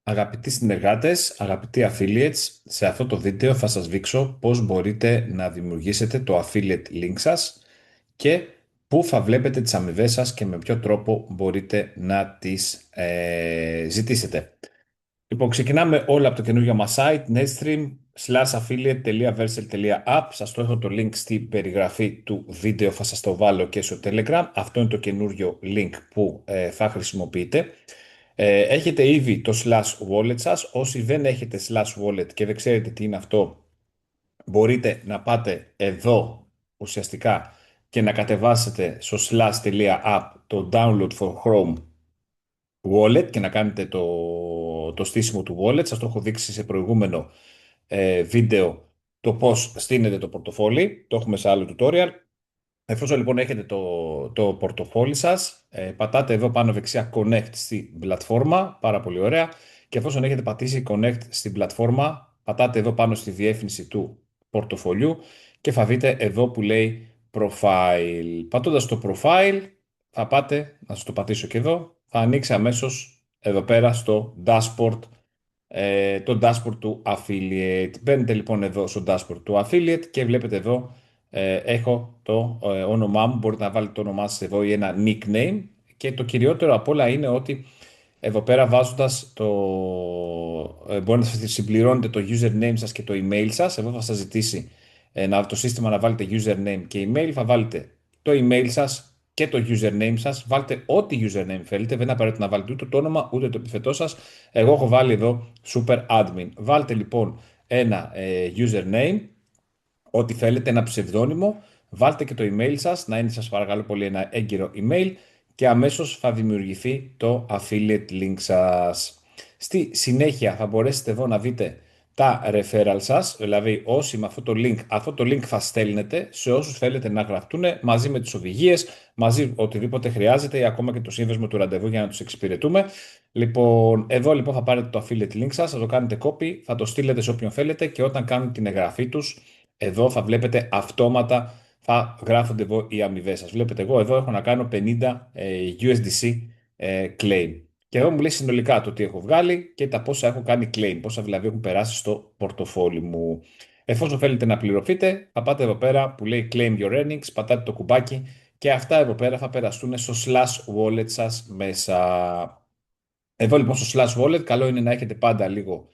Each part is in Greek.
Αγαπητοί συνεργάτες, αγαπητοί affiliates, σε αυτό το βίντεο θα σας δείξω πώς μπορείτε να δημιουργήσετε το affiliate link σας και πού θα βλέπετε τις αμοιβές σας και με ποιο τρόπο μπορείτε να τις ζητήσετε. Λοιπόν, ξεκινάμε όλα από το καινούργιο μας site, netstream/affiliate.versal.app. Σας το έχω το link στην περιγραφή του βίντεο, θα σας το βάλω και στο Telegram. Αυτό είναι το καινούργιο link που θα χρησιμοποιείτε. Έχετε ήδη το slash wallet σας. Όσοι δεν έχετε slash wallet και δεν ξέρετε τι είναι αυτό, μπορείτε να πάτε εδώ ουσιαστικά και να κατεβάσετε στο slash.app το download for Chrome wallet και να κάνετε το στήσιμο του wallet. Σας το έχω δείξει σε προηγούμενο βίντεο το πώς στείνετε το πορτοφόλι. Το έχουμε σε άλλο tutorial. Εφόσον λοιπόν έχετε το πορτοφόλι σας, πατάτε εδώ πάνω δεξιά Connect στην πλατφόρμα, πάρα πολύ ωραία. Και εφόσον έχετε πατήσει Connect στην πλατφόρμα, πατάτε εδώ πάνω στη διεύθυνση του πορτοφολιού και θα δείτε εδώ που λέει Profile. Πατώντας το Profile, θα πάτε, να σας το πατήσω και εδώ, θα ανοίξει αμέσως εδώ πέρα στο Dashboard, το dashboard του affiliate. Μπαίνετε λοιπόν εδώ στο dashboard του affiliate και βλέπετε εδώ έχω το όνομά μου. Μπορείτε να βάλετε το όνομά σας εδώ ή ένα nickname, και το κυριότερο απ' όλα είναι ότι εδώ πέρα βάζοντας μπορεί να συμπληρώνετε το username σας και το email σας. Εδώ θα σας ζητήσει το σύστημα να βάλετε username και email. Θα βάλετε το email σας και το username σας. Βάλτε ό,τι username θέλετε. Δεν απαραίτητο να βάλετε ούτε το όνομα ούτε το επιθετό σας. Εγώ έχω βάλει εδώ super admin. Βάλτε λοιπόν ένα username, ό,τι θέλετε, ένα ψευδόνυμο. Βάλτε και το email σας, να είναι σας παρακαλώ πολύ ένα έγκυρο email, και αμέσως θα δημιουργηθεί το affiliate link σας. Στη συνέχεια θα μπορέσετε εδώ να δείτε τα referral σας, δηλαδή όσοι με αυτό το link θα στέλνετε σε όσους θέλετε να γραφτούν, μαζί με τις οδηγίες, μαζί οτιδήποτε χρειάζεται ή ακόμα και το σύνδεσμο του ραντεβού για να τους εξυπηρετούμε. Λοιπόν, εδώ λοιπόν θα πάρετε το affiliate link σας, θα το κάνετε copy, θα το στείλετε σε όποιον θέλετε και όταν κάνουν την εγγραφή τους, εδώ θα βλέπετε αυτόματα θα γράφονται εδώ οι αμοιβές σας. Βλέπετε εγώ εδώ έχω να κάνω 50 USDC claim. Και εδώ μου λέει συνολικά το τι έχω βγάλει και τα πόσα έχω κάνει claim, πόσα δηλαδή έχουν περάσει στο πορτοφόλι μου. Εφόσον θέλετε να πληρωθείτε, θα πάτε εδώ πέρα που λέει claim your earnings, πατάτε το κουμπάκι και αυτά εδώ πέρα θα περαστούν στο slash wallet σας μέσα. Εδώ λοιπόν στο slash wallet καλό είναι να έχετε πάντα λίγο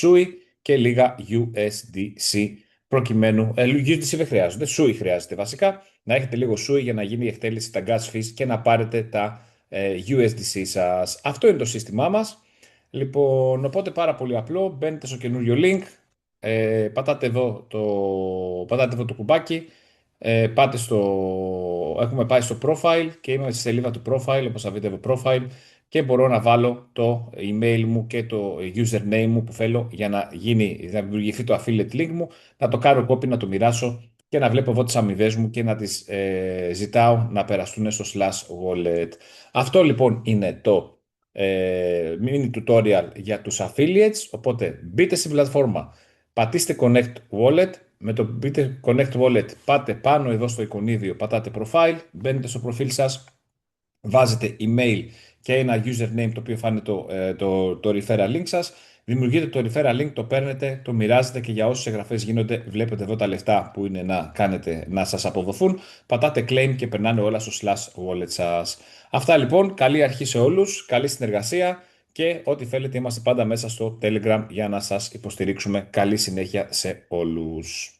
SUI και λίγα USDC προκειμένου, USDC δεν χρειάζονται, SUI χρειάζεται βασικά, να έχετε λίγο SUI για να γίνει η εκτέλεση τα gas fees και να πάρετε τα USDC σας. Αυτό είναι το σύστημά μας. Λοιπόν, οπότε πάρα πολύ απλό, μπαίνετε στο καινούριο link, πατάτε εδώ το κουμπάκι, έχουμε πάει στο profile και είμαι στη σελίδα του profile, όπως θα δείτε εδώ profile, και μπορώ να βάλω το email μου και το username μου που θέλω για να δημιουργηθεί το affiliate link μου, να το κάνω copy, να το μοιράσω και να βλέπω εδώ τις αμοιβές μου και να τις ζητάω να περαστούν στο slash wallet. Αυτό λοιπόν είναι το mini tutorial για τους affiliates, οπότε μπείτε στην πλατφόρμα, πατήστε connect wallet, με το μπείτε connect wallet πάτε πάνω εδώ στο εικονίδιο, πατάτε profile, μπαίνετε στο προφίλ σας, βάζετε email και ένα username το οποίο θα είναι το referral link σας. Δημιουργείτε το referral link, το παίρνετε, το μοιράζετε και για όσες εγγραφές γίνονται, βλέπετε εδώ τα λεφτά που είναι να σας αποδοθούν. Πατάτε claim και περνάνε όλα στο slash wallet σας. Αυτά λοιπόν, καλή αρχή σε όλους, καλή συνεργασία και ό,τι θέλετε είμαστε πάντα μέσα στο Telegram για να σας υποστηρίξουμε. Καλή συνέχεια σε όλους.